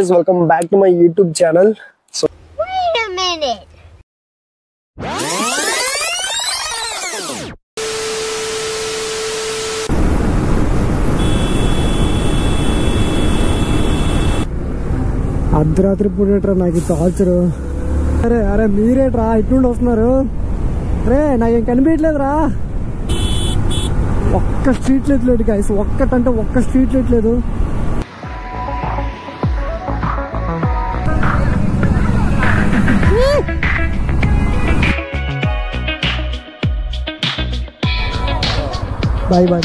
guys, welcome back to my YouTube channel. So wait a minute. అర్ధరాత్రి పూటేట్రా నాకు torture. అరే అరే మీరేట్రా ఇట్లుండి వస్తున్నారు? రే నాకేం కనిపించట్లేదురా. ఒక్క స్ట్రీట్ లైట్ లేదు గైస్, ఒక్కటంటే ఒక్క స్ట్రీట్ లైట్ లేదు. Bye bye.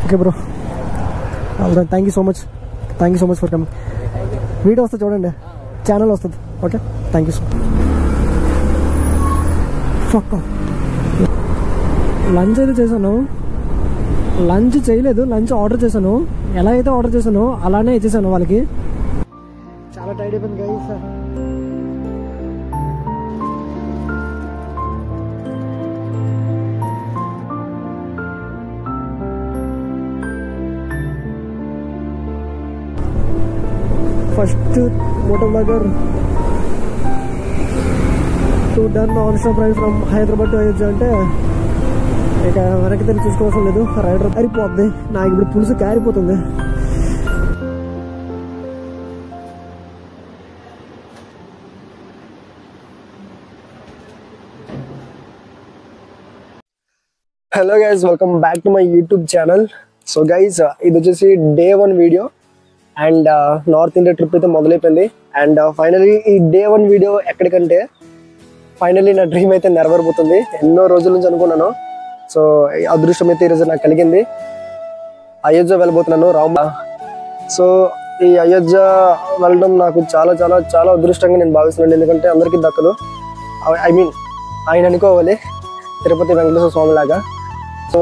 Okay bro, thank you so much for coming. Video వస్తుంది చూడండి, ఛానల్ వస్తుంది. Okay, thank you so much. Lunch అయితే చేశాను, లంచ్ చేయలేదు, లంచ్ ఆర్డర్ చేశాను. ఎలా అయితే ఆర్డర్ చేశానో అలానే ఇచ్చేసాను వాళ్ళకి. చాలా టైడ్ అయిపోయింది guys. First motoblogger to done non stop ride from Hyderabad to Ayodhya అంటే ఇక వెనక్కి తిరిగి చూసుకోవాల్సిన లేదు. రైడర్ కారిపోద్ది, నాకు ఇప్పుడు పులుసు కారిపోతుంది. hello guys, welcome back to my YouTube channel. So guys, ఇది వచ్చేసి day 1 video and north India trip అయితే మొదలైపోయింది. అండ్ ఫైనలీ ఈ డే 1 వీడియో ఎక్కడికంటే ఫైనలీ నా డ్రీమ్ అయితే నెరవేరబోతుంది. ఎన్నో రోజుల నుంచి అనుకున్నాను. సో అదృష్టం అయితే ఈరోజు నాకు కలిగింది. అయోధ్య వెళ్ళబోతున్నాను రామ్. సో ఈ అయోధ్య వెళ్ళడం నాకు చాలా చాలా చాలా అదృష్టంగా నేను భావిస్తున్నాను. ఎందుకంటే అందరికీ దక్కదు. ఐ మీన్ ఆయన అనుకోవాలి తిరుపతి వెంకటేశ్వర స్వామి లాగా. సో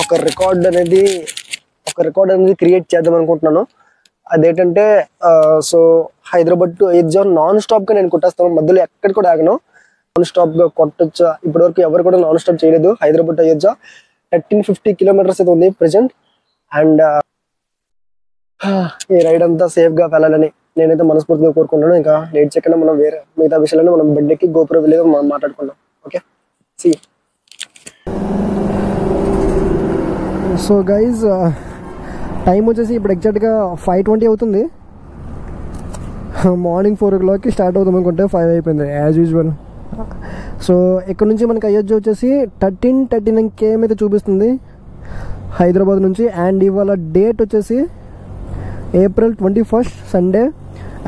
ఒక రికార్డ్ అనేది క్రియేట్ చేద్దాం అనుకుంటున్నాను. అదేంటంటే so Hyderabad to Ayodhya non stop గా నేను కొట్టేస్తాను. మధ్యలో ఎక్కడ కూడా ఆగను, నాన్ స్టాప్ గా కొట్టొచ్చు. ఇప్పటివరకు ఎవరు కూడా నాన్ స్టాప్ చేయలేదు. హైదరాబాద్ టు అయోధ్య 1350 కిలోమీటర్స్ అయితే ఉంది ప్రెసెంట్. అండ్ ఈ రైడ్ అంతా సేఫ్ గా వెళ్ళాలని నేనైతే మనస్ఫూర్తిగా కోరుకుంటున్నాను. ఇంకా లేట్ చేయకుండా మనం వేరే మిగతా విషయాలను మనం బెడ్కి గోపురం వెళ్ళి మనం మాట్లాడుకుందాం. Okay, see. So guys time వచ్చేసి ఇప్పుడు ఎగ్జాక్ట్గా 5:20 అవుతుంది. మార్నింగ్ 4 o'clockకి స్టార్ట్ అవుతాం అనుకుంటే 5 అయిపోయింది యాజ్ యూజువల్. సో ఇక్కడ నుంచి మనకి అయోధ్య వచ్చేసి 1339 km అయితే చూపిస్తుంది హైదరాబాద్ నుంచి. అండ్ ఇవాళ డేట్ వచ్చేసి April 21st Sunday.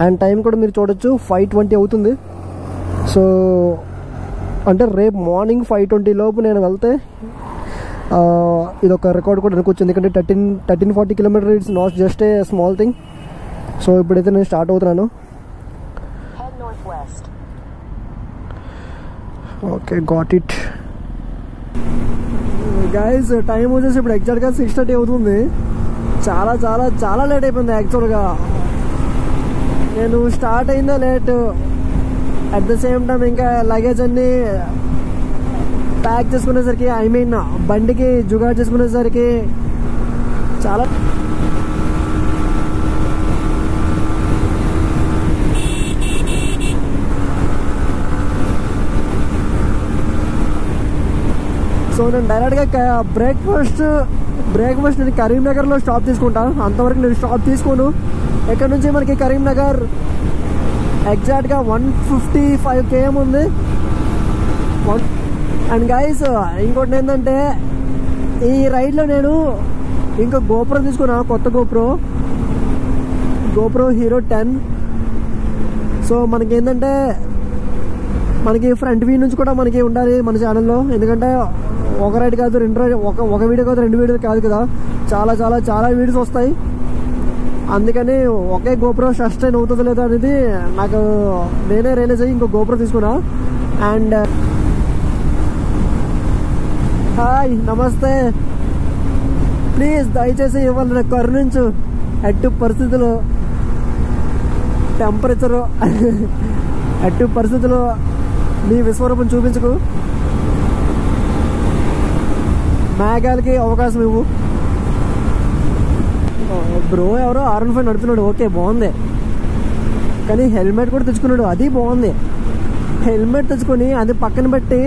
And time కూడా మీరు చూడొచ్చు 5:20 అవుతుంది. సో అంటే రేపు మార్నింగ్ 5:20 లోపు నేను వెళ్తే ఇది ఒక రికార్డ్ కూడా అనుకొచ్చింది. ఎందుకంటే 1340 kilometre it's not just a small thing. So ఇప్పుడైతే నేను స్టార్ట్ అవుతున్నాను. Okay, got it guys. Time వచ్చేసి ఇప్పుడు ఎగ్జాక్ట్గా 6:30 అవుతుంది. చాలా చాలా చాలా లేట్ అయిపోయింది యాక్చువల్గా. నేను స్టార్ట్ అయిందా late, at the same time ఇంకా లగేజ్ అన్నీ ప్యాక్ చేసుకునేసరికి, ఐ మీన్ బండికి జుగాడ్ చేసుకునేసరికి చాలా సో నేను డైరెక్ట్గా బ్రేక్ఫాస్ట్ నేను కరీంనగర్లో స్టాప్ తీసుకుంటాను. అంతవరకు నేను స్టాప్ తీసుకోను. ఇక్కడ నుంచి మనకి కరీంనగర్ ఎగ్జాక్ట్గా 155 km ఉంది. అండ్ గైస్ ఇంకోటి ఏంటంటే ఈ రైడ్లో నేను ఇంకో గోప్రో తీసుకున్నా, కొత్త గోప్రో హీరో 10. సో మనకి ఏంటంటే మనకి ఫ్రంట్ వ్యూ నుంచి కూడా మనకి ఉండాలి మన ఛానల్లో. ఎందుకంటే ఒక రైడ్ కాదు, రెండు రైడ్, ఒక వీడియో కాదు, 2 వీడియోలు కాదు కదా, చాలా చాలా చాలా వీడియోస్ వస్తాయి. అందుకని ఒకే గోప్రో సస్టైన్ అవుతుందో లేదో అనేది నాకు నేనే రియలైజ్ అయ్యి ఇంకో గోప్రో తీసుకున్నా. అండ్ హాయ్, నమస్తే. ప్లీజ్ దయచేసి ఇవాళ కరుణించు. ఎట్టి పరిస్థితుల్లో టెంపరేచరు ఎట్టి పరిస్థితుల్లో నీ విశ్వరూపం చూపించకు. మేఘాలకి అవకాశం ఇవ్వు. బ్రో ఎవరో R15 నడుపుతున్నాడు, ఓకే బాగుంది. కానీ హెల్మెట్ కూడా తెచ్చుకున్నాడు, అది బాగుంది. హెల్మెట్ తెచ్చుకొని అది పక్కన పెట్టి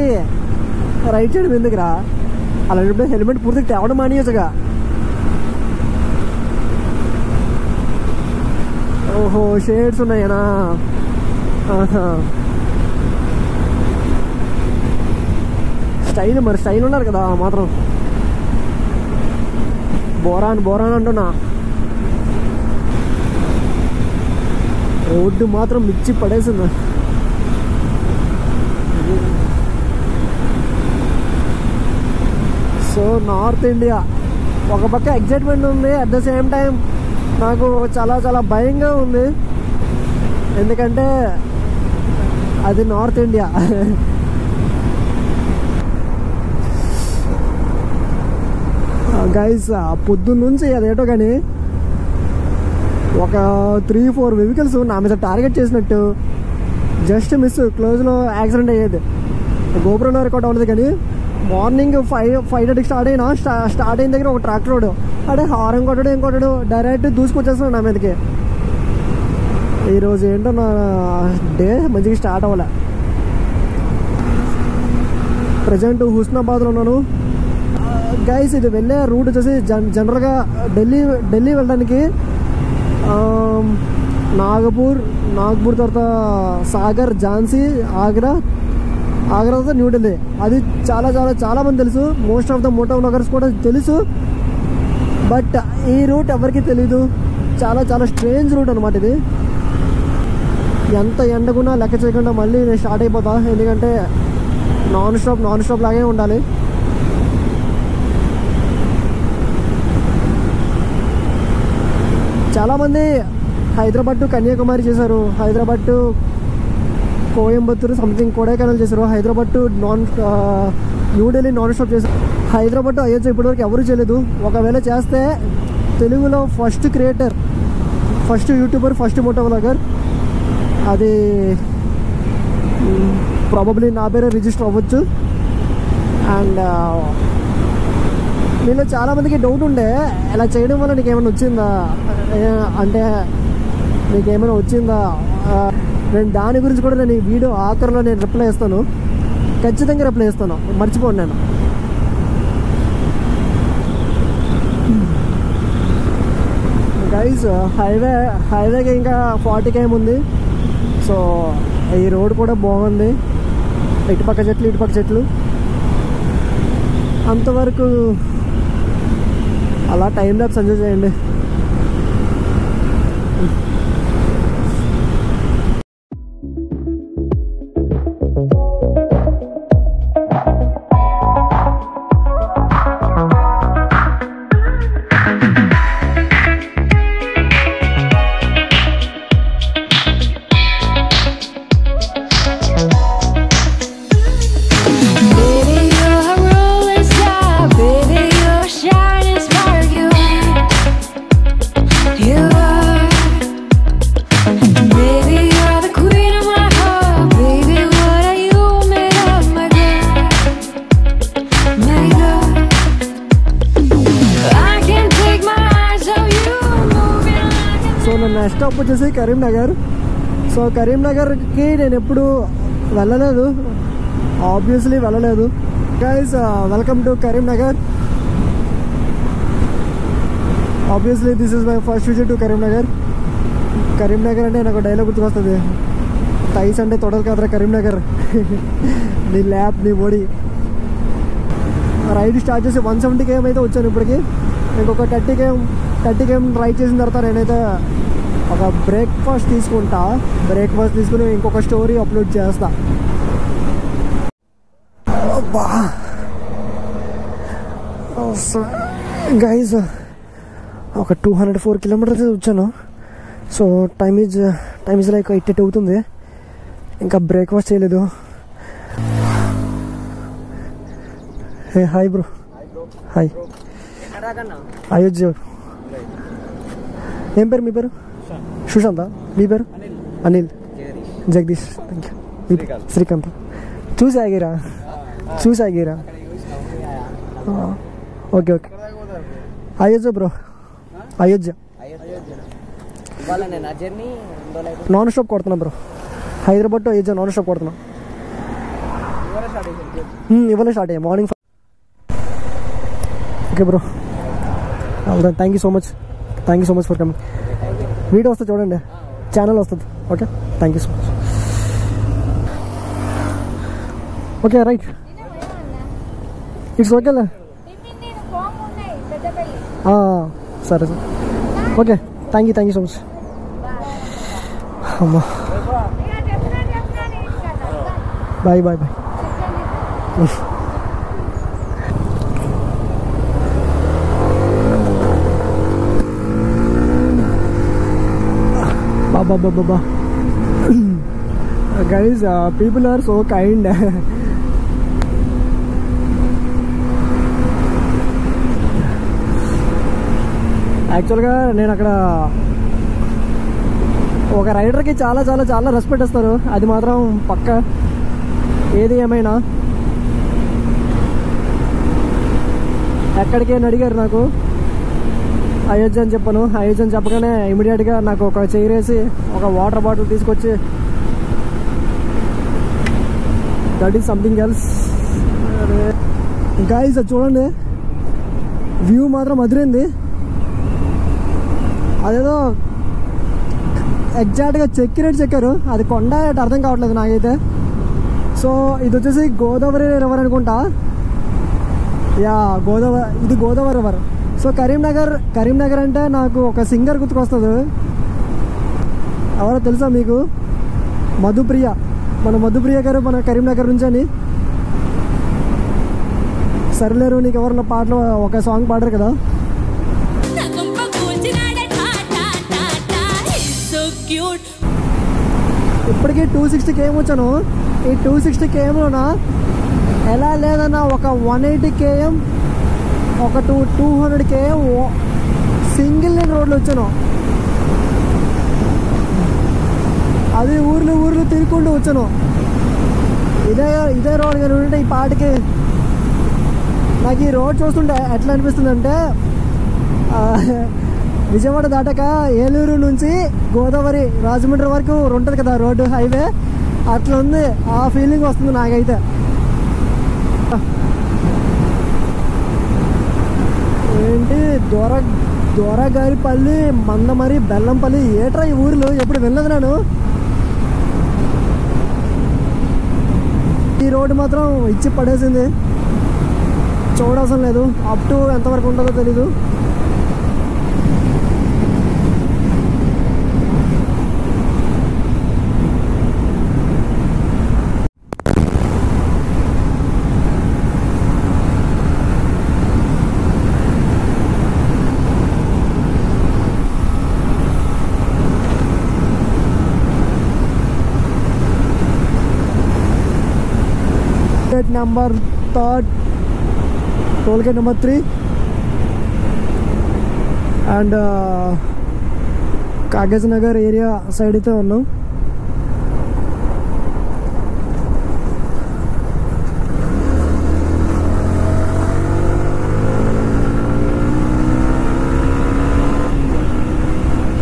రైట్ సైడ్ ఎందుకురా? అలాంటప్పుడు హెల్మెట్ పూర్తిగా తేవడం మానేయచ్చుగా. ఓహో షేడ్స్ ఉన్నాయనా? స్టైల్ మరి, స్టైల్ ఉన్నారు కదా మాత్రం. బోరాన్ అంటున్నా. రోడ్డు మాత్రం మిచ్చి పడేసింది. సో నార్త్ ఇండియా ఒక పక్క ఎగ్జైట్మెంట్ ఉంది, అట్ ద సేమ్ టైం నాకు చాలా చాలా భయంగా ఉంది. ఎందుకంటే అది నార్త్ ఇండియా. గైస్ పొద్దున్న నుంచి అదేటో కానీ ఒక 3-4 వెహికల్స్ నా మీద టార్గెట్ చేసినట్టు, జస్ట్ మిస్, క్లోజ్లో యాక్సిడెంట్ అయ్యేది. గోపురంలో రికార్డ్ అవ్వలేదు. కానీ మార్నింగ్ 5:30 స్టార్ట్ అయిన దగ్గర ఒక ట్రాక్టర్ రోడ్ అడే హారం కొట్టడు, ఏం కొట్టడు, డైరెక్ట్ దూసుకొచ్చేస్తున్నాడు నా మీదకి. ఈరోజు ఏంటో నా డే మంచిగా స్టార్ట్ అవ్వలే. ప్రజెంట్ హుస్నాబాద్లో ఉన్నాను. గైస్ ఇది వెళ్ళే రూట్ వచ్చేసి జనరల్గా ఢిల్లీ వెళ్ళడానికి నాగపూర్ తర్వాత సాగర్, ఝాన్సీ, ఆగ్రా తర్వాత న్యూఢిల్లీ. అది చాలా మంది తెలుసు. Most of the moto vloggers కూడా తెలుసు. బట్ ఈ రూట్ ఎవరికి తెలీదు. చాలా స్ట్రేంజ్ రూట్ అనమాట ఇది. ఎంత ఎండకున్నా లెక్క చేయకుండా మళ్ళీ నేను స్టార్ట్ అయిపోతా. ఎందుకంటే నాన్ స్టాప్ లాగే ఉండాలి. చాలామంది హైదరాబాద్ టు కన్యాకుమారి చేశారు, హైదరాబాద్ టు కోయంబత్తూరు సంథింగ్ కొడైకెనాల్ చేశారు, Hyderabad to New Delhi non stop చేశారు. హైదరాబాద్ టు అయోధ్య ఇప్పటివరకు ఎవరు చేయలేదు. ఒకవేళ చేస్తే తెలుగులో first creator, first YouTuber, first moto vlogger. అది ప్రాబబ్లీ నా పేరే రిజిస్టర్ అవ్వచ్చు. అండ్ మీలో చాలామందికి డౌట్ ఉండే ఇలా చేయడం వల్ల నీకేమైనా వచ్చిందా అంటే, నీకేమైనా వచ్చిందా? నేను దాని గురించి కూడా నేను ఈ వీడియో ఆఖరిలో నేను రిప్లై ఇస్తాను, ఖచ్చితంగా రిప్లై ఇస్తాను, మర్చిపోను నేను. గైస్ హైవేకి ఇంకా 40 km ఉంది. సో ఈ రోడ్ కూడా బాగుంది, ఇటుపక్క చెట్లు. అంతవరకు అలా టైం ల్యాప్స్ ఎంజాయ్ చేయండి. నెక్స్ట్ స్టాప్ వచ్చేసి కరీంనగర్. సో కరీంనగర్కి నేను ఎప్పుడు వెళ్ళలేదు, ఆబ్వియస్లీ వెళ్ళలేదు. Guys welcome to Karimnagar. Obviously this is my first visit to Karimnagar. Karimnagar అంటే నాకు డైలాగ్ గుర్తుకొస్తుంది, టైస్ అంటే తొడలు కాదురా కరీంనగర్. నీ ల్యాబ్ నీ బాడీ. రైడ్ స్టార్ట్ చేసి 170 km అయితే వచ్చాను ఇప్పటికి. ఇంకొక 30 km రైడ్ చేసిన తర్వాత నేనైతే ఒక బ్రేక్ఫాస్ట్ తీసుకుంటా. బ్రేక్ఫాస్ట్ తీసుకుని ఇంకొక స్టోరీ అప్లోడ్ చేస్తా. గైజ్ ఒక 204 kilometers వచ్చాను. సో టైమ్ ఈజ్ లైక్ 8 అవుతుంది. ఇంకా బ్రేక్ఫాస్ట్ చేయలేదు. Hey hi bro. Hi. Ayodhya. ఏం పేరు మీ పేరు? సుశాంత. మీ పేరు? అనిల్. జగదీష్. Thank you. శ్రీకాంత్. చూసి ఆగిరా. Okay Ayodhya bro. అయోధ్య ఇవాళ నేను ఆ జర్నీ నాన్ స్టాప్ కొడుతున్నా bro. Hyderabad to Ayodhya non stop కొడుతున్నా. ఇవాళ స్టార్ట్ అయ్యా morning. Okay bro, thank you so much for coming. Video వస్తుంది చూడండి, ఛానల్ వస్తుంది. Okay, thank you so much. Okay right, it's ఓకేలే. సరే sir, okay, thank you so much. అమ్మా, bye. Baba. Guys, people are so kind. యాక్చువల్గా నేను అక్కడ ఒక రైడర్కి చాలా చాలా చాలా రెస్పెక్ట్ ఇస్తారు, అది మాత్రం పక్క. ఏది ఏమైనా ఎక్కడికి అని అడిగారు నాకు, అయోధ్య అని చెప్పాను. అయోధ్య అని చెప్పగానే ఇమీడియట్గా నాకు ఒక చైర్ వేసి ఒక వాటర్ బాటిల్ తీసుకొచ్చి, దట్ ఈస్ సంథింగ్ ఎల్స్. ఇంకా ఇది చూడండి, వ్యూ మాత్రం అదిరింది. అదేదో ఎగ్జాక్ట్గా చెక్కారు, అది కొండ అర్థం కావట్లేదు నాకైతే. సో ఇది వచ్చేసి గోదావరి రివర్ అనుకుంటా. యా, ఇది గోదావరి రివర్. సో కరీంనగర్ అంటే నాకు ఒక సింగర్ గుర్తుకొస్తుంది. ఎవరో తెలుసా మీకు? మధుప్రియ. మన మధుప్రియ గారు మన కరీంనగర్ నుంచి అని. సరిలేరు నీకు ఎవరన్నా పాటలు ఒక సాంగ్ పాడరు కదా. ఇప్పటికీ 260 km వచ్చాను. ఈ 260 kmలోన ఎలా లేదన్నా ఒక 180 km, ఒక 200 km సింగిల్ లైన్ రోడ్లు వచ్చాను. అది ఊర్లు తిరుగుకుంటూ వచ్చాను. ఇదే రోడ్ కానీ ఉంటే ఈ పాటికి నాకు ఈ రోడ్ చూస్తుంటే ఎట్లా అనిపిస్తుంది అంటే, విజయవాడ దాటాక ఏలూరు నుంచి గోదావరి రాజమండ్రి వరకు ఉంటుంది కదా రోడ్డు, హైవే, అట్లా ఉంది. ఆ ఫీలింగ్ వస్తుంది నాకైతే. ఏంటి దొరగారిపల్లి, మందమరి, బెల్లంపల్లి, ఏట్రా ఈ ఊర్లు ఎప్పుడు వెళ్ళదు నేను. ఈ రోడ్డు మాత్రం ఇచ్చి పడేసింది, చూడవసరం లేదు. అప్ టు ఎంతవరకు ఉంటుందో తెలీదు. Number 3, tollgate number 3 and Kagaznagar area side అయితే ఉన్నాం.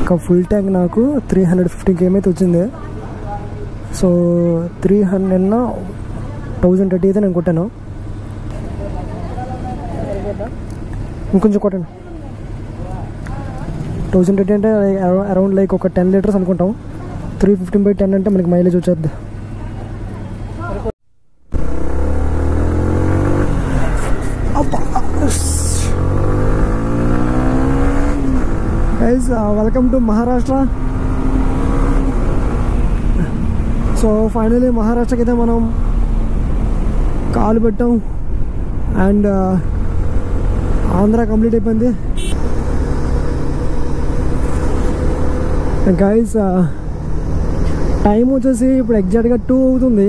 ఒక ఫుల్ ట్యాంక్ నాకు 350 km అయితే వచ్చింది. సో 300 1030 అయితే నేను కొట్టాను. ఇంకొంచెం కొట్టాను. 1030 అంటే అరౌండ్ లైక్ ఒక 10 లీటర్స్ అనుకుంటాం. 315/10 అంటే మనకి మైలేజ్ వచ్చేద్ది. Guys, welcome to Maharashtra. So finally మహారాష్ట్రకి అయితే మనం కాలు పెట్టాం. అండ్ ఆంధ్ర కంప్లీట్ అయిపోయింది. గైస్, టైం వచ్చేసి ఇప్పుడు ఎగ్జాక్ట్గా 2 అవుతుంది.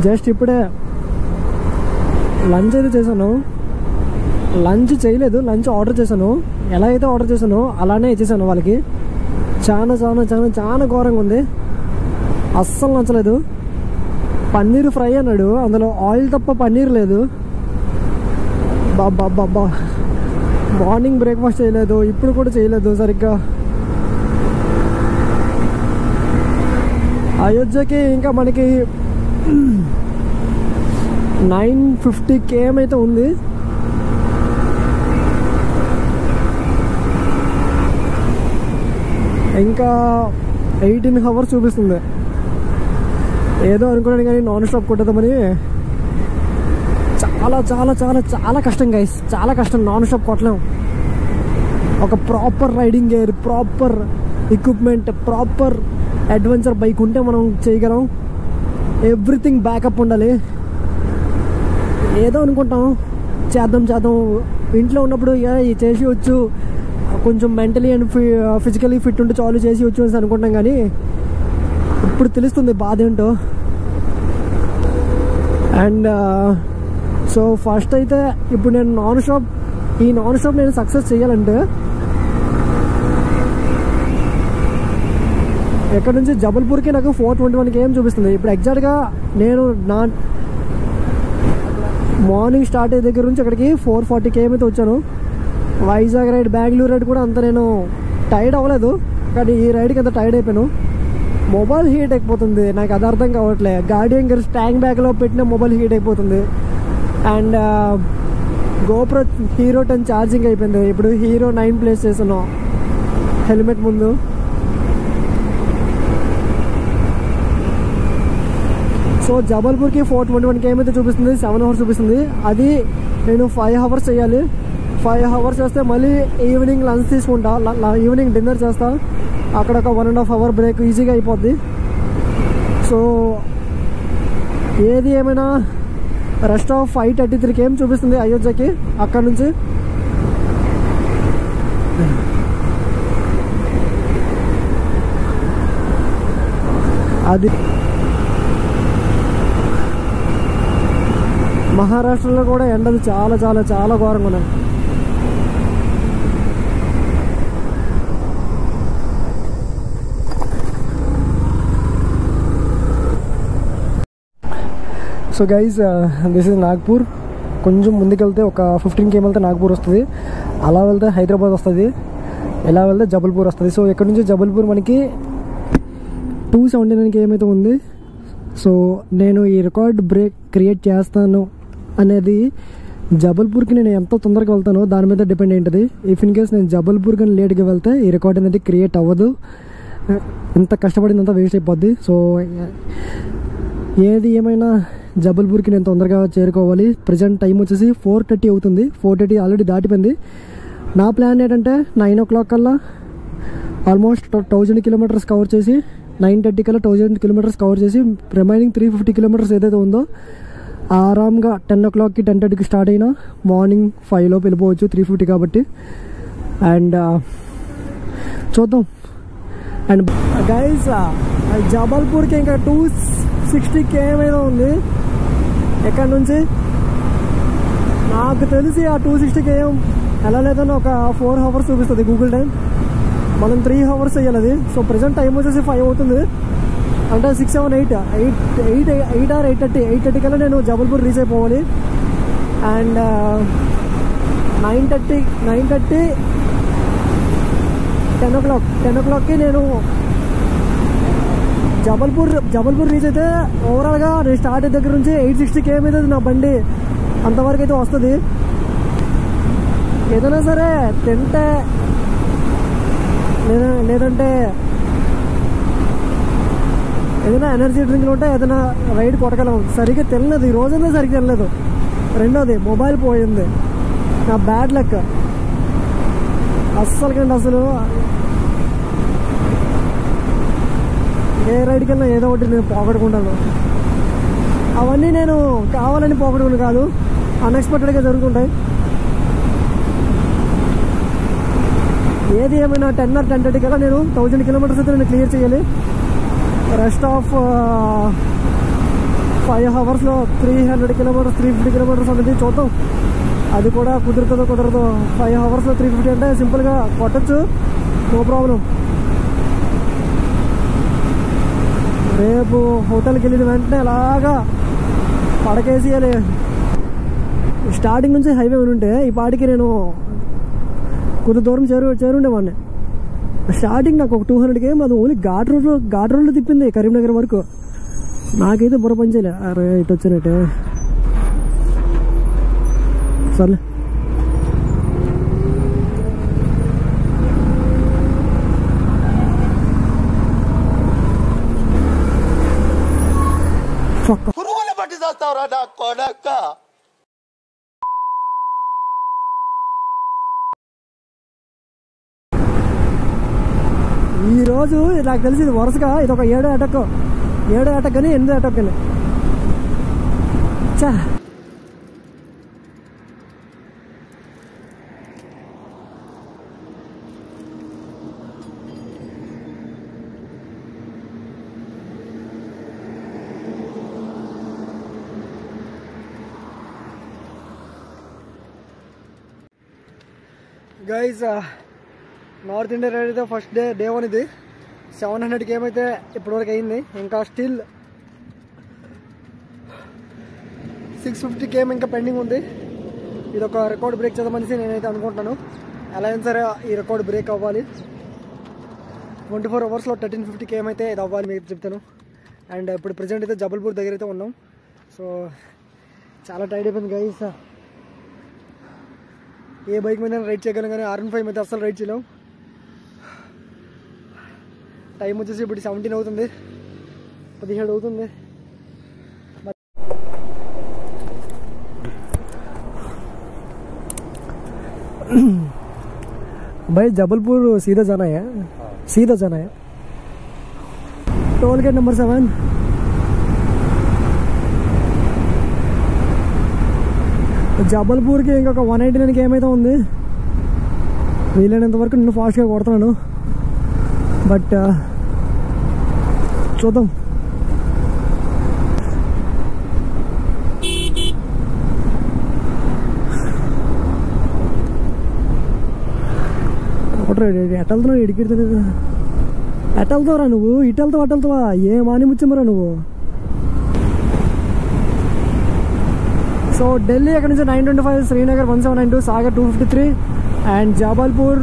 జస్ట్ ఇప్పుడే లంచ్ అయితే చేశాను. లంచ్ చేయలేదు, లంచ్ ఆర్డర్ చేశాను. ఎలా అయితే ఆర్డర్ చేశానో అలానే ఇచ్చేసాను వాళ్ళకి. చాలా చాలా చాలా చాలా ఘోరంగా ఉంది, అస్సలు నచ్చలేదు. పన్నీర్ ఫ్రై అన్నాడు, అందులో ఆయిల్ తప్ప పన్నీర్ లేదు. బాబా మార్నింగ్ బ్రేక్ఫాస్ట్ చేయలేదు, ఇప్పుడు కూడా చేయలేదు సరిగ్గా. అయోధ్యకి ఇంకా మనకి 950 km అయితే ఉంది. ఇంకా 18 hours చూపిస్తుంది. ఏదో అనుకున్నాను కానీ నాన్ స్టాప్ కొట్టేద్దామని. చాలా చాలా చాలా చాలా కష్టం గైస్, చాలా కష్టం. నాన్ స్టాప్ కొట్టలేం. ఒక proper riding gear, proper equipment, proper adventure bike ఉంటే మనం చేయగలం. ఎవ్రీథింగ్ బ్యాకప్ ఉండాలి. ఏదో అనుకుంటాం చేద్దాం ఇంట్లో ఉన్నప్పుడు చేసి వచ్చు, కొంచెం మెంటలీ అండ్ ఫిజికలీ ఫిట్ ఉంటే చాలు చేసి వచ్చు అని అనుకుంటాం. కానీ ఇప్పుడు తెలుస్తుంది బాధ ఏంటో. అండ్ సో ఫస్ట్ అయితే ఇప్పుడు నేను నాన్ స్టాప్ నేను సక్సెస్ చేయాలంటే ఎక్కడ నుంచి జబల్పూర్కి నాకు 421 km చూపిస్తుంది. ఇప్పుడు ఎగ్జాక్ట్గా నేను నా మార్నింగ్ స్టార్ట్ అయ్యే దగ్గర నుంచి అక్కడికి 440 km అయితే వచ్చాను. వైజాగ్ రైడ్, బెంగళూరు రైడ్ కూడా అంత నేను టైర్డ్ అవ్వలేదు, కానీ ఈ రైడ్కి అంత టైర్డ్ అయిపోయాను. మొబైల్ హీట్ అయిపోతుంది, నాకు అది అర్థం కావట్లే. గార్డియన్ గర్స్ ట్యాంక్ బ్యాగ్లో పెట్టిన మొబైల్ హీట్ అయిపోతుంది. అండ్ గోప్రో హీరో 10 ఛార్జింగ్ అయిపోయింది. ఇప్పుడు హీరో 9 ప్లేస్ చేసాను హెల్మెట్ ముందు. సో జబల్పూర్కి 421 km అయితే చూపిస్తుంది, 7 hours చూపిస్తుంది. అది నేను 5 hours చేయాలి. 5 hours చేస్తే మళ్ళీ ఈవినింగ్ లంచ్ తీసుకుంటా, ఈవినింగ్ డిన్నర్ చేస్తా. అక్కడ ఒక 1.5 hour బ్రేక్ ఈజీగా అయిపోద్ది. సో ఏది ఏమైనా రెస్ట్ ఆఫ్ 533 km చూపిస్తుంది అయోధ్యకి. అక్కడ నుంచి అది మహారాష్ట్రలో కూడా ఎండలు చాలా చాలా చాలా ఘోరంగా ఉన్నాయి. So guys this is Nagpur. కొంచెం ముందుకెళ్తే ఒక 15 km వెళ్తే నాగ్పూర్ వస్తుంది. అలా వెళ్తే హైదరాబాద్ వస్తుంది, ఎలా వెళ్తే జబల్పూర్ వస్తుంది. సో ఇక్కడ నుంచి జబల్పూర్ మనకి 279 km అయితే ఉంది. సో నేను ఈ రికార్డ్ బ్రేక్ క్రియేట్ చేస్తాను అనేది జబల్పూర్కి నేను ఎంత తొందరగా వెళ్తానో దాని మీద డిపెండ్ అయింటుంది. ఇఫ్ ఇన్ కేస్ నేను జబల్పూర్ కానీ లేట్గా వెళ్తే ఈ రికార్డ్ అనేది క్రియేట్ అవ్వదు, ఇంత కష్టపడిందంతా వేస్ట్ అయిపోద్ది. సో ఏది ఏమైనా జబల్పూర్కి నేను తొందరగా చేరుకోవాలి. ప్రజెంట్ టైం వచ్చేసి 4:30 అవుతుంది. 4:30 ఆల్రెడీ దాటిపోయింది. నా ప్లాన్ ఏంటంటే 9 o'clock కల్లా ఆల్మోస్ట్ 1000 kilometers కవర్ చేసి 9:30 కల్లా 1000 kilometers కవర్ చేసి రిమైనింగ్ 350 kilometers ఏదైతే ఉందో ఆరామ్గా 10 o'clockకి 10:30కి స్టార్ట్ అయినా మార్నింగ్ 5 లోపు వెళ్ళిపోవచ్చు, 350 కాబట్టి. అండ్ చూద్దాం. అండ్ గైస్ జబల్పూర్కి ఇంకా 260 km ఏదో ఉంది ఎక్కడి నుంచి. నాకు తెలిసి ఆ 260 km ఎలా లేదని ఒక 4 hours చూపిస్తుంది గూగుల్ టైం. మనం 3 hours చేయాలి అది. సో ప్రజెంట్ టైం వచ్చేసి 5 అవుతుంది, అంటే 6, 7, 8 or 8:30 కల్లా నేను జబల్పూర్ రీచ్ అయిపోవాలి. అండ్ 9:30 10 o'clockకి నేను జబల్పూర్ రీచ్ అయితే ఓవరాల్గా నేను స్టార్ట్ అయ్యే దగ్గర నుంచి 860 km అయితే నా బండి అంతవరకు అయితే వస్తుంది. ఏదైనా సరే తింటే లేదంటే ఏదైనా ఎనర్జీ డ్రింక్లు ఉంటే ఏదైనా రైడ్ కొట్టగలం. సరిగ్గా తినలేదు, ఈ రోజంతా సరిగ్గా తినలేదు. రెండోది మొబైల్ పోయింది, నా బ్యాడ్ లక్ అస్సలకండి. అసలు ఏ రైడ్కి వెళ్ళినా ఏదో ఒకటి నేను పోగొట్టుకుంటాను. అవన్నీ నేను కావాలని పోగొట్టుకుని కాదు, అన్ఎక్స్పెక్టెడ్గా జరుగుతుంటాయి. ఏది ఏమైనా 10 or 10:30 కల్లా నేను 1000 kilometers అయితే నేను క్లియర్ చేయాలి. Rest of 5 hours 300 kilometers 350 kilometers అనేది చూద్దాం. అది కూడా కుదురుతుందో కుదరదో. 5 hours 350 అంటే సింపుల్గా కొట్టచ్చు, నో ప్రాబ్లం. రేపు హోటల్కి వెళ్ళిన వెంటనే అలాగా పడకేసేయాలి. స్టార్టింగ్ నుంచి హైవే ఉంటే ఈ పాటికి నేను కొంత దూరం చేరుండేవాడిని. స్టార్టింగ్ నాకు ఒక 200 కేఎం అది ఓన్లీ ఘాట్ రోడ్లో తిప్పింది కరీంనగర్ వరకు. నాకైతే బుర్ర పని చేయలే. అరే ఇటు వచ్చినట్టే సర్లే. ఈ రోజు నాకు తెలిసి ఇది వరుసగా ఇది ఒక 7వ అటాక్ కానీ 8వ అటాక్ కానీ. చా గైస్ నార్త్ ఇండియా రైడ్ అయితే ఫస్ట్ డే 1 ఇది 700 కేఎం అయితే ఇప్పటివరకు అయింది. ఇంకా స్టిల్ 650 కేఎం ఇంకా పెండింగ్ ఉంది. ఇది ఒక రికార్డ్ బ్రేక్ చేద్దామనేసి నేనైతే అనుకుంటున్నాను. ఎలా అయినా సరే ఈ రికార్డ్ బ్రేక్ అవ్వాలి. 24 అవర్స్లో 1350 కేఎం అయితే ఇది అవ్వాలి మీకు చెప్తాను. అండ్ ఇప్పుడు ప్రజెంట్ అయితే జబల్పూర్ దగ్గర అయితే ఉన్నాం. సో చాలా టైర్డ్ అయిపోయింది గైస్. ఏ బైక్ మీద రైడ్ చేయగలం కానీ R15 అయితే అస్సలు రైడ్ చేయలేం. టైం వచ్చేసి ఇప్పుడు 17 అవుతుంది, 17 అవుతుంది. भाई जबलपुर सीधा जाना है, टोल गेट नंबर 7. జబల్పూర్కి ఇంకొక 189 కేఎం అయితే ఉంది. వీలైనంత వరకు నేను ఫాస్ట్గా కొడుతున్నాను, బట్ చూద్దాం. ఎటు వెళ్తున్నావు? ఇడికిడుతుంది. ఎటు వెళ్తావురా నువ్వు? ఇటు వెళ్తావు అటు వెళ్తావా? ఏం ఆని ముచ్చమరా నువ్వు? సో ఢిల్లీ అక్కడ నుంచి 925, Srinagar 1792, Sagar 253 and Jabalpur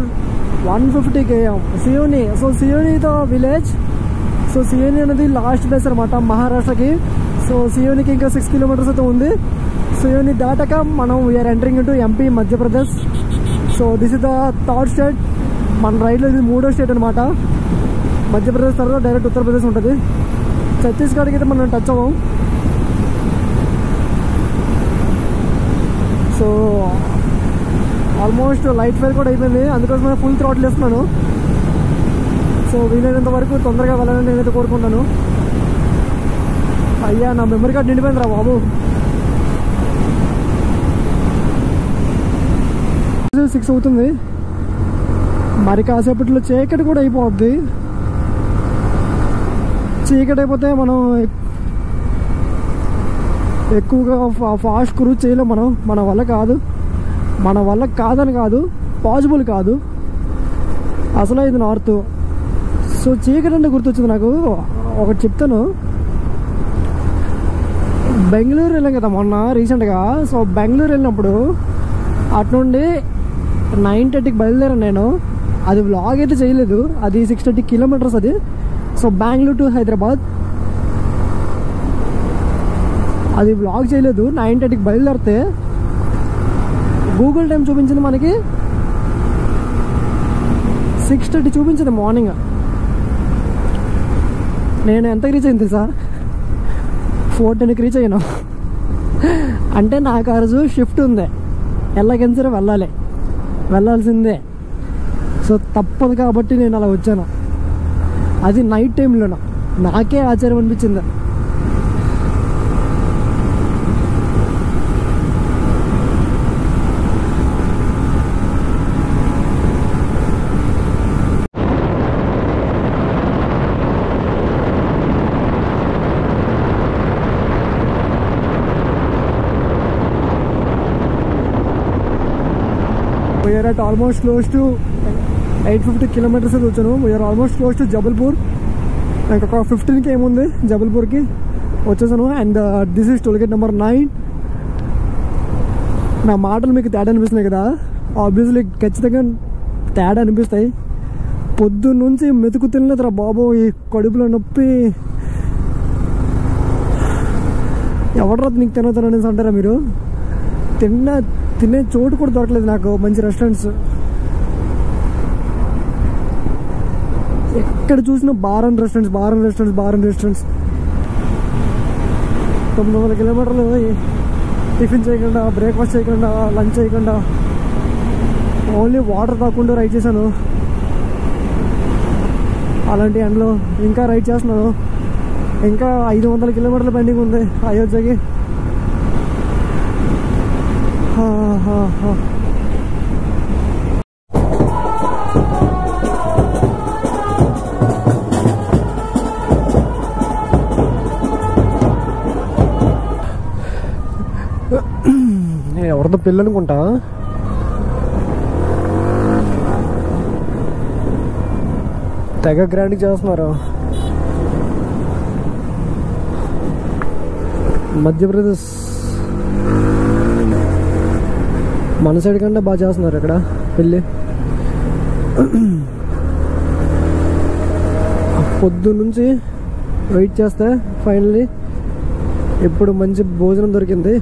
150 KM. Seoni, so సియోనితో విలేజ్. సో సియోని అనేది లాస్ట్ ప్లేస్ అనమాట మహారాష్ట్రకి. సో సియోనికి ఇంకా 6 కిలోమీటర్స్ అయితే ఉంది. సియోని దాటాక మనం we are entering into MP Madhya Pradesh. So this is the third state. మన రైడ్లో ఇది 3వ స్టేట్ అనమాట. మధ్యప్రదేశ్ తర్వాత డైరెక్ట్ ఉత్తరప్రదేశ్ ఉంటుంది. ఛత్తీస్గఢ్కి అయితే మనం టచ్ అవ్వం. సో ఆల్మోస్ట్ లైట్ ఫైర్ కూడా అయిపోయింది, అందుకోసమే ఫుల్ థ్రాటిల్ వేస్తున్నాను. సో వీలైనంత వరకు తొందరగా వెళ్ళాలని నేనైతే కోరుకుంటాను. అయ్యా నా మెమరీ కార్డ్ నిండిపోయింది రా బాబు. 6 అవుతుంది, మరి కాసేపట్లో చీకటి కూడా అయిపోద్ది. చీకటి అయిపోతే మనం ఎక్కువగా ఫాస్ట్ క్రూజ్ చేయలేం. మన వల్ల కాదని కాదు, పాసిబుల్ కాదు అసలు. ఇది నార్త్. సో చీకటి అంటే గుర్తొచ్చింది నాకు. ఒకటి చెప్తాను. బెంగళూరు వెళ్ళాం కదా మొన్న రీసెంట్గా. సో బెంగళూరు వెళ్ళినప్పుడు అటు నుండి 9:30కి బయలుదేరాను నేను. అది వ్లాగ్ అయితే చేయలేదు, అది 630 కిలోమీటర్స్ అది. సో బెంగళూరు టు హైదరాబాద్ అది వ్లాగ్ చేయలేదు. 9:30కి బయలుదేరితే గూగుల్ టైం చూపించింది మనకి 6:30 చూపించింది మార్నింగ్. నేను ఎంతకి రీచ్ అయింది సార్? 4:10కి రీచ్ అయ్యాను. అంటే నాకు ఆ రోజు షిఫ్ట్ ఉంది, ఎలాగైనా సరే వెళ్ళాల్సిందే. సో తప్పదు కాబట్టి నేను అలా వచ్చాను. అది నైట్ టైంలోనూ. నాకే ఆశ్చర్యం అనిపించింది. We are at almost close to 850 kilometers అయితే వచ్చాను. We're almost close to Jabalpur. ఇంకొక 15 కేఎం ఉంది జబల్పూర్కి వచ్చేసాను. And this is toll gate number 9. నా మాటలు మీకు తేడా అనిపిస్తున్నాయి కదా. ఆబ్వియస్లీ ఖచ్చితంగా తేడా అనిపిస్తాయి. పొద్దున్న నుంచి మెతుకు తినలేదురా బాబు, ఈ కడుపులో నొప్పి. ఎవడరా నీకు తినొద్దని అంటారా మీరు? తినే చోటు కూడా దొరకలేదు నాకు, మంచి రెస్టారెంట్స్. ఎక్కడ చూసినా బార్ అండ్ రెస్టారెంట్స్. 900 కిలోమీటర్లు టిఫిన్ చేయకుండా, బ్రేక్ఫాస్ట్ చేయకుండా, లంచ్ చేయకుండా, ఓన్లీ వాటర్ తాకుండా రైడ్ చేశాను. అలాంటి ఎండలో ఇంకా రైడ్ చేస్తున్నాను. ఇంకా 500 కిలోమీటర్లు పెండింగ్ ఉంది అయోధ్యకి. ఎవరితో పెళ్ళి అనుకుంటా. తెగ గ్రాండ్ చేస్తున్నారు. మధ్యప్రదేశ్ మన సైడ్ కంటే బాగా చేస్తున్నారు ఇక్కడ పెళ్ళి. పొద్దు నుంచి వెయిట్ చేస్తే ఫైనల్లీ ఇప్పుడు మంచి భోజనం దొరికింది.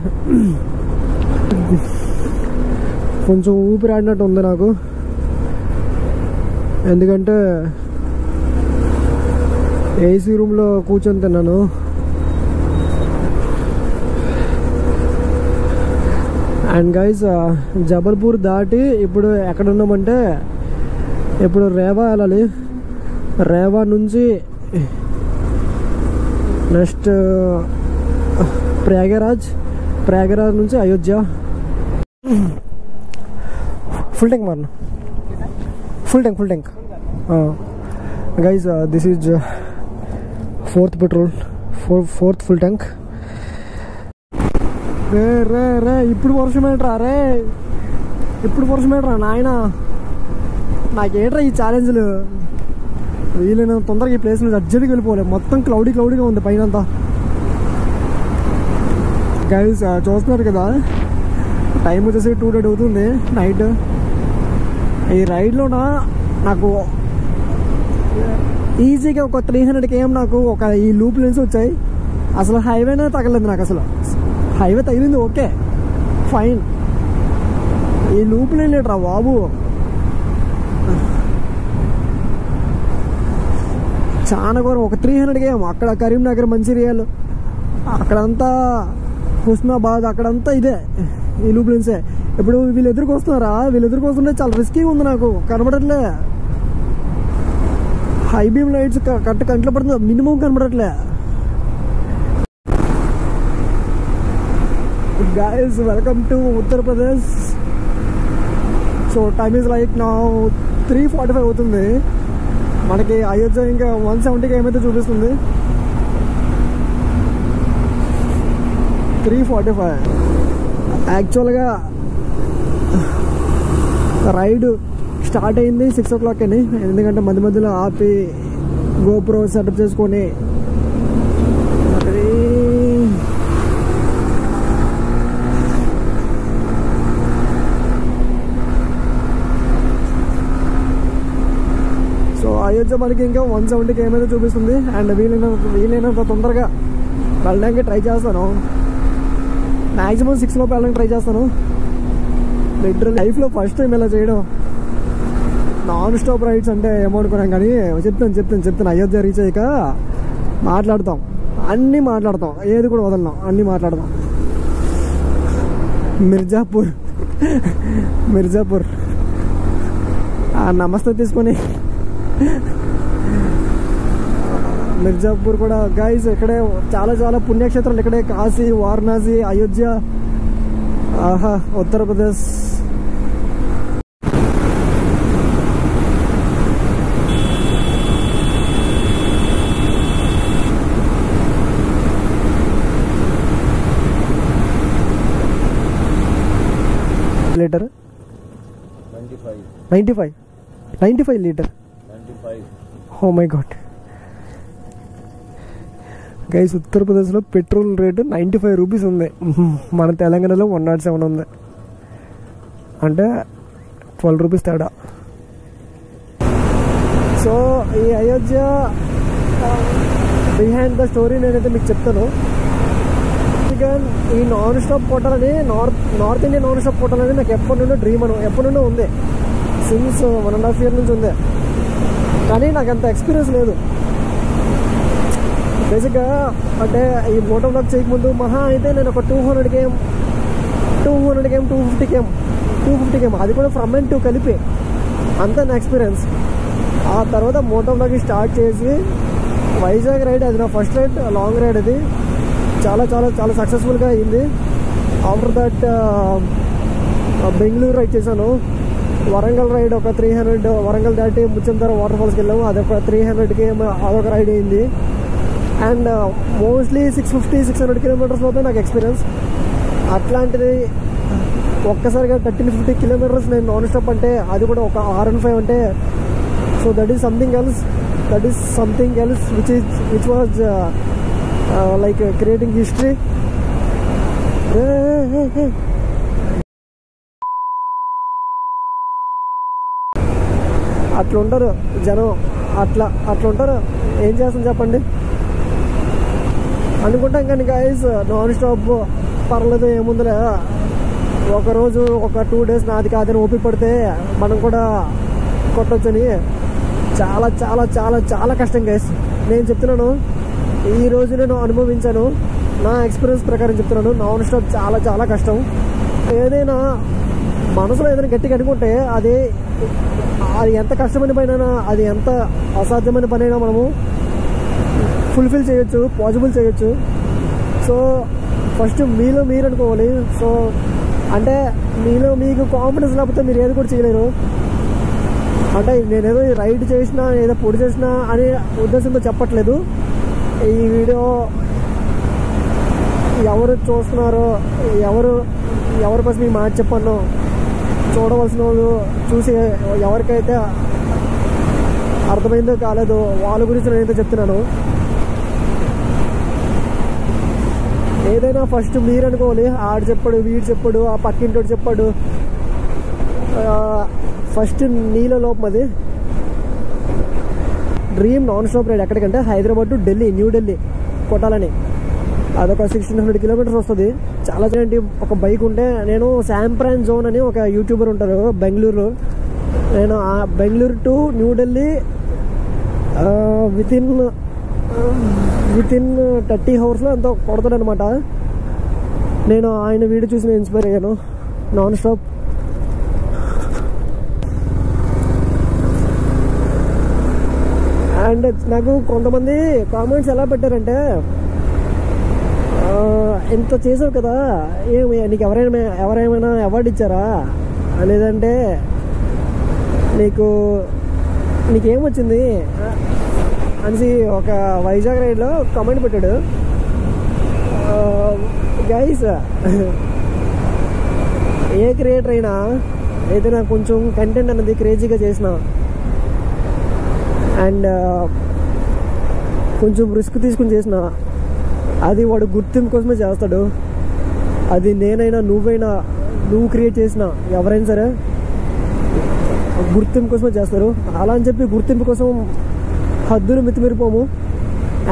కొంచెం ఊపిరి ఆడినట్టు ఉంది నాకు, ఎందుకంటే ఏసీ రూమ్లో కూర్చొని తిన్నాను. అండ్ గైస్, జబల్పూర్ దాటి ఇప్పుడు ఎక్కడ ఉన్నామంటే, ఇప్పుడు రేవా వెళ్ళాలి. రేవా నుంచి నెక్స్ట్ ప్రయాగరాజ్ నుంచి Ayodhya. Full tank guys, this is 4th petrol, 4th full tank. రే ఇప్పుడు వర్షం ఏంట్రా నాయన, నాకేంట్రా ఈ ఛాలెంజ్లు. వీలైనా తొందరగా ఈ ప్లేస్ నుంచి అర్జెంట్గా వెళ్ళిపోవాలి. మొత్తం క్లౌడీగా ఉంది పైన అంతా. గైస్, చూస్తున్నారు కదా, టైం వచ్చేసి 2:30 అవుతుంది నైట్. ఈ రైడ్లోన నాకు ఈజీగా ఒక 300 km నాకు ఒక ఈ లూప్ లెన్స్ వచ్చాయి. అసలు హైవేనే తగలేదు నాకు. అసలు హైవే తగిలింది ఓకే ఫైన్, ఈ లూప్ లైన్ లేటరా బాబు. చాలా ఘోరం. ఒక 300 km అక్కడ కరీంనగర్, మంచిర్యాల, అక్కడంతా హుస్నాబాద్, అక్కడంతా ఇదే ఈ లూప్ లెన్సే. ఇప్పుడు వీళ్ళు ఎదురుకొస్తుంటే చాలా రిస్కీగా ఉంది నాకు, కనబడట్లే. హై బీమ్ లైట్స్ కంట్లో పడుతుంది, minimum కనబడట్లే. Guys, welcome to Uttar Pradesh. So time is like now 3:45 అవుతుంది. మనకి అయోధ్య ఇంకా 170 ఏమైతే చూపిస్తుంది. 3:45 యాక్చువల్గా రైడ్ స్టార్ట్ అయింది 6 o'clock అని. ఎందుకంటే మధ్యలో ఆపి గోప్రో సెటప్ చేసుకొని అయోధ్య మనకి ఇంకా 170 ఏమైతే చూపిస్తుంది. అండ్ వీలైనంత తొందరగా వెళ్ళడానికి ట్రై చేస్తాను. మ్యాక్సిమం 6 లోపు వెళ్ళడానికి ట్రై చేస్తాను. లిటరల్ లైఫ్లో ఫస్ట్ టైం ఇలా చేయడం. నాన్ స్టాప్ రైడ్స్ అంటే ఏమనుకున్నాం, కానీ చెప్తాను అయోధ్య రీచ్ అయ్యాక అన్నీ మాట్లాడతాం, ఏది కూడా వదలనాం, అన్నీ మాట్లాడతాం. మిర్జాపూర్ నమస్తే తీసుకొని మిర్జాపూర్ కూడా గైస్ ఇక్కడే చాలా పుణ్యక్షేత్రాలు ఇక్కడే. కాశీ, వారణాసి, అయోధ్య, ఆహా Uttar Pradesh. Litre 95 litre. Oh my God guys, ఉత్తరప్రదేశ్లో పెట్రోల్ రేటు 95 రూపీస్ ఉంది. మన తెలంగాణలో 107 ఉంది. అంటే 12 రూపీస్ తేడా. సో ఈ అయోధ్య బిహైండ్ ద స్టోరీ నేనైతే మీకు చెప్తాను. ఈ నాన్ స్టాప్ కొట్టాలని నార్త్ ఇండియన్ నాన్ స్టాప్ కొట్టాలని నాకు ఎప్పటి నుండో డ్రీమ్ ఎప్పటి నుండో ఉంది. సిన్స్ 1.5 years నుంచి ఉంది. కానీ నాకు అంత ఎక్స్పీరియన్స్ లేదు. బేసిక్గా అంటే ఈ మోటో బ్లాగ్ చేయకముందు మహా అయితే నేను ఒక 200 km 250 km అది కూడా ఫ్రమ్ అండ్ టు కలిపి అంతా నా ఎక్స్పీరియన్స్. ఆ తర్వాత మోటో బ్లాగ్ స్టార్ట్ చేసి వైజాగ్ రైడ్, అది నా ఫస్ట్ రైడ్, లాంగ్ రైడ్. అది చాలా చాలా చాలా సక్సెస్ఫుల్గా అయింది. ఆఫ్టర్ దట్ బెంగళూరు రైడ్ చేశాను. వరంగల్ రైడ్ ఒక 300, వరంగల్ దాటి ముచ్చంతర వాటర్ ఫాల్స్కి వెళ్ళాము, అదొక 300 km అదొక రైడ్ అయింది. అండ్ మోస్ట్లీ 650-600 kilometers లోపే నాకు ఎక్స్పీరియన్స్. అట్లాంటిది ఒక్కసారిగా 1350 kilometers నేను నాన్ స్టాప్ అంటే, అది కూడా ఒక R15 అంటే, so that is something else which was like creating history. అట్లా ఉంటారు జనం, అట్లా ఉంటారు. ఏం చేస్తాం చెప్పండి అనుకుంటాం. కానీ గైస్ నాన్ స్టాప్ పర్లేదు, ఏముందిలే, ఒకరోజు ఒక 2 days నాది కాదని ఓపిక పడితే మనం కూడా కొట్టొచ్చని. చాలా చాలా చాలా చాలా కష్టం గైస్. నేను చెప్తున్నాను, ఈ రోజు నేను అనుభవించాను, నా ఎక్స్పీరియన్స్ ప్రకారం చెప్తున్నాను. నాన్ స్టాప్ చాలా చాలా కష్టం. ఏదైనా మనసులో ఏదైనా గట్టిగా అనుకుంటే అది ఎంత కష్టమైన పని అయినా, అది ఎంత అసాధ్యమైన పని అయినా మనము ఫుల్ఫిల్ చేయొచ్చు, పాసిబుల్ చేయొచ్చు. సో ఫస్ట్ మీలో మీరు అనుకోవాలి. సో అంటే మీలో మీకు కాన్ఫిడెన్స్ లేకపోతే మీరు ఏది కూడా చేయలేరు. అంటే నేనేదో రైడ్ చేసినా, ఏదో పొడి చేసినా అనే ఉద్దేశంతో చెప్పట్లేదు. ఈ వీడియో ఎవరు చూస్తున్నారో, ఎవరి కోసం ఈ మాట చెప్పాను, చూడవలసిన వాళ్ళు చూసి ఎవరికైతే అర్థమైందో కాలేదో వాళ్ళ గురించి నేనైతే చెప్తున్నాను. ఏదైనా ఫస్ట్ మీరు అనుకోవాలి. ఆడు చెప్పాడు, వీడు చెప్పాడు, ఆ పక్కింటోడు చెప్పాడు. ఫస్ట్ నీళ్ళ లోపం. అది డ్రీమ్ నాన్ స్టాప్ రైడ్ ఎక్కడికంటే హైదరాబాద్ టు ఢిల్లీ, న్యూ ఢిల్లీ కొట్టాలని. అదొక 1600 kilometers వస్తుంది. చాలా ఏంటి, ఒక బైక్ ఉంటే, నేను శాంప్రాన్ జోన్ అని ఒక యూట్యూబర్ ఉంటారు బెంగళూరు, నేను ఆ Bengaluru to new Delhi within 30 hours ఎంతో కొడతాడు అనమాట. నేను ఆయన వీడియో చూసి నేను ఇన్స్పైర్ అయ్యాను నాన్ స్టాప్. అండ్ నాకు కొంతమంది కామెంట్స్ ఎలా పెట్టారంటే, ఎంత చేసావు కదా, నీకు ఎవరైనా అవార్డు ఇచ్చారా, లేదంటే నీకేమొచ్చింది అనేసి ఒక వైజాగ్ రైడ్లో కామెంట్ పెట్టాడు. గైస్, ఏ క్రియేటర్ అయినా అయితే నాకు కొంచెం కంటెంట్ అనేది క్రేజీగా చేసిన అండ్ కొంచెం రిస్క్ తీసుకుని చేసిన, అది వాడు గుర్తింపు కోసమే చేస్తాడు. అది నేనైనా నువ్వైనా, నువ్వు క్రియేట్ చేసిన ఎవరైనా సరే గుర్తింపు కోసమే చేస్తారు. అలా అని చెప్పి గుర్తింపు కోసం హద్దులు మితిమిరిపోము.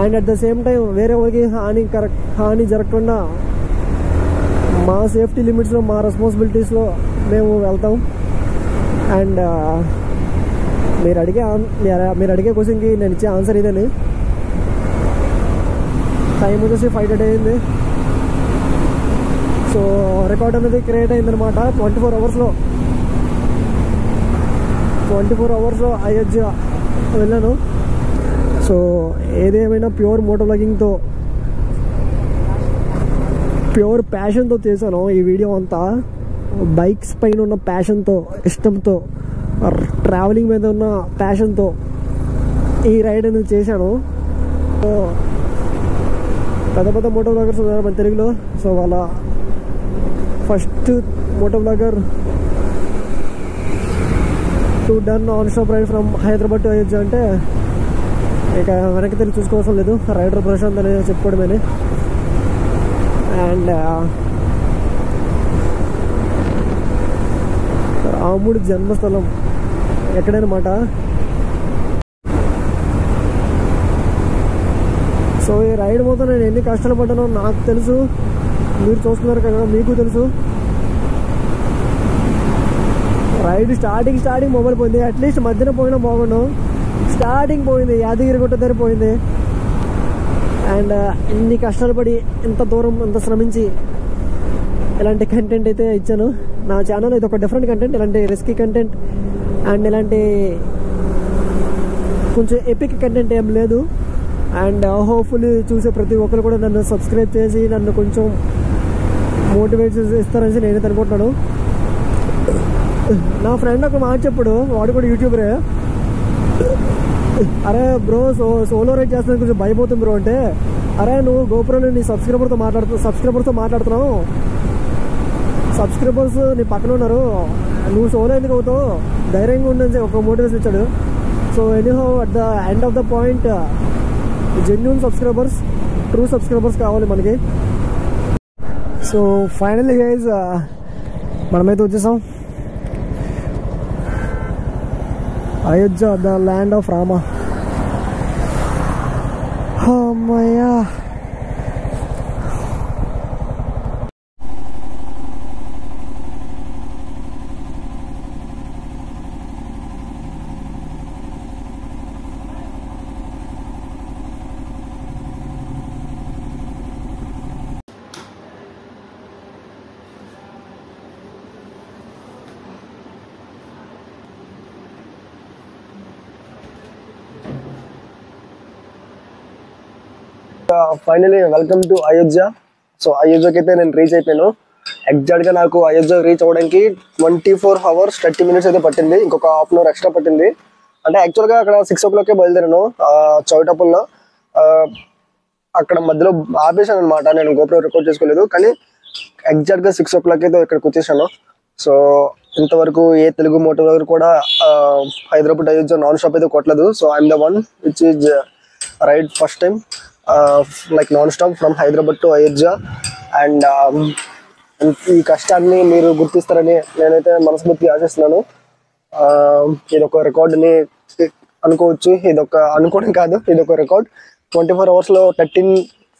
And at the same time వేరే వాళ్ళకి హాని జరగకుండా మా సేఫ్టీ లిమిట్స్లో, మా రెస్పాన్సిబిలిటీస్లో మేము వెళ్తాం. అండ్ మీరు అడిగే క్వశ్చన్కి నేను ఇచ్చే ఆన్సర్ ఇదని. టైం వచ్చేసి 5:30 అయింది. సో రికార్డ్ అనేది క్రియేట్ అయిందనమాట. 24 hours అయోధ్య వెళ్ళాను. సో ఏదేమైనా ప్యూర్ మోటో బ్లాగింగ్తో, ప్యూర్ ప్యాషన్తో చేశాను ఈ వీడియో అంతా. బైక్స్ పైన ఉన్న ప్యాషన్తో, ఇష్టంతో, ట్రావెలింగ్ మీద ఉన్న ప్యాషన్తో ఈ రైడ్ అనేది చేశాను. సో పెద్ద మోటో బ్లాగర్స్ ఉన్నారు మన తెలుగులో. సో వాళ్ళ first moto blogger to done non stop ride from Hyderabad to Ayodhya అంటే ఇక వెనక్కి తిరిగి చూసుకోవసం లేదు. రైడర్ ప్రశాంత్ అనేది చెప్పుకోవడమేనే. అండ్ రాముడి జన్మస్థలం ఎక్కడైనా మాట సో ఈ రైడ్ మొత్తం నేను ఎన్ని కష్టాలు పడ్డానో నాకు తెలుసు, మీరు చూస్తున్నారు కదా మీకు తెలుసు. రైడ్ స్టార్టింగ్ మొబైల్ పోయింది, అట్లీస్ట్ మధ్యన పోయినా బాగుండు. స్టార్టింగ్ పోయింది, యాదగిరిగుట్ట దగ్గర పోయింది. అండ్ ఇన్ని కష్టాలు పడి ఇంత దూరం ఇంత శ్రమించి ఇలాంటి కంటెంట్ అయితే ఇచ్చాను. నా ఛానల్ ఇది ఒక డిఫరెంట్ కంటెంట్, ఇలాంటి రిస్కీ కంటెంట్ అండ్ ఇలాంటి కొంచెం ఎపిక్ కంటెంట్ ఏం లేదు. అండ్ హోప్ఫుల్లీ చూసే ప్రతి ఒక్కరు కూడా నన్ను సబ్స్క్రైబ్ చేసి నన్ను కొంచెం మోటివేట్ ఇస్తారని నేనైతే అనుకుంటున్నాను. నా ఫ్రెండ్ ఒక మాట చెప్పాడు, వాడు కూడా యూట్యూబరే. అరే బ్రో సోలో రైడ్ చేస్తున్నా కొంచెం భయపోతుంది బ్రో అంటే, అరే నువ్వు గోపురంలో నీ సబ్స్క్రైబర్తో మాట్లాడుతున్నావు, సబ్స్క్రైబర్స్ నీ పక్కన ఉన్నారు, నువ్వు సోలో ఎందుకు అవుతావు, ధైర్యంగా ఉండని ఒక మోటివేషన్ ఇచ్చాడు. So anyhow at the end of the point genuine subscribers, true subscribers కావాలి మనకి. సో ఫైనల్లీ గైజ్ మనమైతే వచ్చేసాం Ayodhya, the land of Rama. అమ్మయ్యా, finally welcome to Ayodhya. So అయోధ్యకి అయితే నేను రీచ్ అయిపోయాను. ఎగ్జాక్ట్గా నాకు అయోధ్య రీచ్ అవ్వడానికి 24 hours 30 minutes అయితే పట్టింది, ఇంకొక హాఫ్ అన్ అవర్ ఎక్స్ట్రా పట్టింది. అంటే యాక్చువల్గా అక్కడ 6 o'clock బయలుదేరాను చౌటప్పుల్లో. అక్కడ మధ్యలో ఆపేసాను అనమాట, నేను గోప్రో రికార్డ్ చేసుకోలేదు. కానీ ఎగ్జాక్ట్గా 6 o'clock అయితే ఇక్కడికి వచ్చేసాను. సో ఇంతవరకు ఏ తెలుగు మోటో దగ్గర కూడా హైదరాబాద్ అయోధ్య నాన్ స్టాప్ అయితే కొట్టలేదు. So I'm the one which is ride first time like non-stop from Hyderabad to Ayodhya. And ఈ కష్టాన్ని మీరు గుర్తిస్తారని నేనైతే మనస్ఫూర్తిగా ఆశిస్తున్నాను. ఇదొక రికార్డుని అనుకోవచ్చు, ఇదొక అనుకోవడం కాదు, ఇదొక రికార్డ్. 24 hours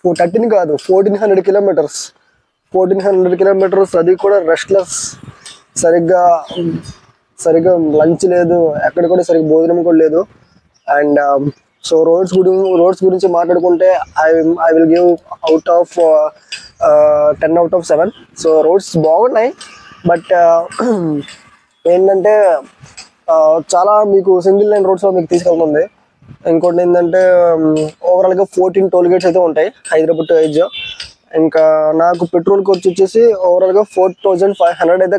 13 కాదు 1400 kilometers, 1400 kilometers, అది కూడా రెస్ట్లెస్. సరిగ్గా లంచ్ లేదు, ఎక్కడ కూడా సరిగ్గా భోజనం కూడా లేదు. అండ్ సో రోడ్స్ గురించి మాట్లాడుకుంటే I will give out of 10 out of 7. So roads బాగున్నాయి, బట్ ఏంటంటే చాలా మీకు సింగిల్ లైన్ రోడ్స్లో మీకు తీసుకెళ్తుంది. ఇంకోటి ఏంటంటే ఓవరాల్గా 14 టోల్ గేట్స్ అయితే ఉంటాయి హైదరాబాద్ టు అయోధ్య. ఇంకా నాకు పెట్రోల్ ఖర్చు వచ్చేసి ఓవరాల్గా 4500 అయితే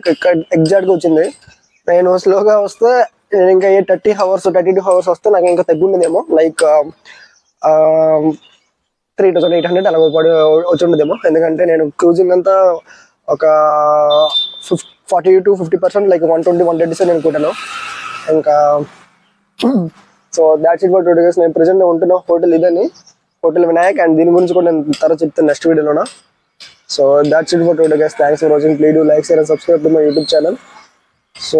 ఎగ్జాక్ట్గా వచ్చింది. నేను స్లోగా వస్తే నేను ఇంకా 32 hours వస్తే నాకు ఇంకా తగ్గుండేదేమో, లైక్ 3800 అలా వచ్చి ఉండదేమో. ఎందుకంటే నేను క్రూజింగ్ అంతా ఒక 40 to 50%, లైక్ 120-130 నేను కొట్టాను. ఇంకా so that's it for today guys. నేను ప్రెజెంట్ ఉంటున్న హోటల్ ఇదని, హోటల్ వినాయక్. అండ్ దీని గురించి కూడా నేను తర్వాత చెప్తాను నెక్స్ట్ వీడియోలోనా. So that's it for today guys. Thanks for watching. Please do like, share and subscribe to my YouTube channel. So